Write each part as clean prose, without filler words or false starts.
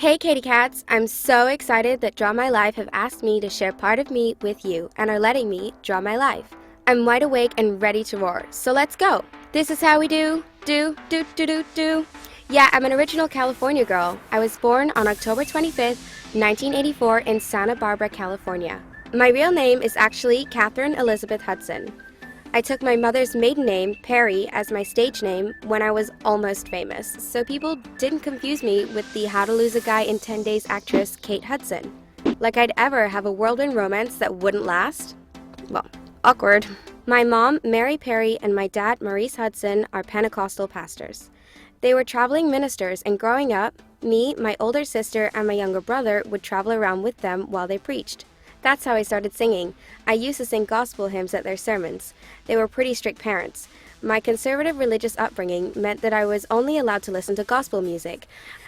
Hey Katy Cats! I'm so excited that Draw My Life have asked me to share part of me with you and are letting me draw my life. I'm wide awake and ready to roar, so let's go! This is how we do. Yeah, I'm an original California girl. I was born on October 25th, 1984 in Santa Barbara, California. My real name is actually Catherine Elizabeth Hudson. I took my mother's maiden name, Perry, as my stage name when I was almost famous, so people didn't confuse me with the How to Lose a Guy in 10 Days actress Kate Hudson. Like I'd ever have a whirlwind romance that wouldn't last? Well, awkward. My mom, Mary Perry, and my dad, Maurice Hudson, are Pentecostal pastors. They were traveling ministers, and growing up, me, my older sister, and my younger brother would travel around with them while they preached. That's how I started singing. I used to sing gospel hymns at their sermons. They were pretty strict parents. My conservative religious upbringing meant that I was only allowed to listen to gospel music.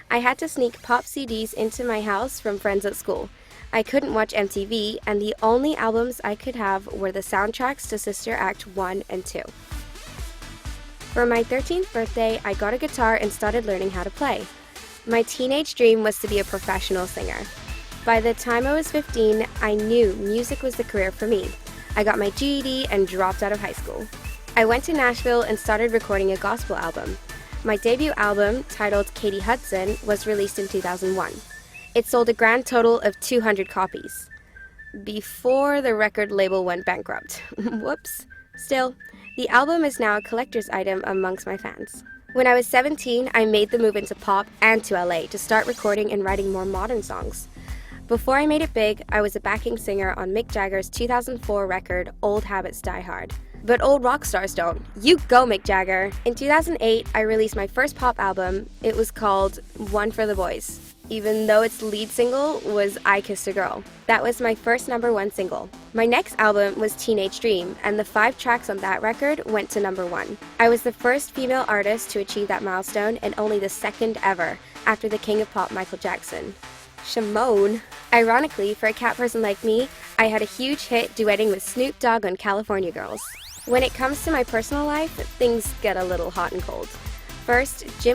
I had to sneak pop CDs into my house from friends at school. I couldn't watch MTV, and the only albums I could have were the soundtracks to Sister Act 1 and 2. For my 13th birthday, I got a guitar and started learning how to play. My teenage dream was to be a professional singer. By the time I was 15, I knew music was the career for me. I got my GED and dropped out of high school. I went to Nashville and started recording a gospel album. My debut album, titled Katy Hudson, was released in 2001. It sold a grand total of 200 copies. Before the record label went bankrupt. Whoops. Still, the album is now a collector's item amongst my fans. When I was 17, I made the move into pop and to LA to start recording and writing more modern songs. Before I made it big, I was a backing singer on Mick Jagger's 2004 record, Old Habits Die Hard. But old rock stars don't. You go, Mick Jagger! In 2008, I released my first pop album. It was called One for the Boys, even though its lead single was I Kissed a Girl. That was my first #1 single. My next album was Teenage Dream, and the 5 tracks on that record went to #1. I was the first female artist to achieve that milestone, and only the second ever, after the king of pop, Michael Jackson. Shimon. Ironically, for a cat person like me, I had a huge hit duetting with Snoop Dogg on California Girls. When it comes to my personal life, things get a little hot and cold. First, Jim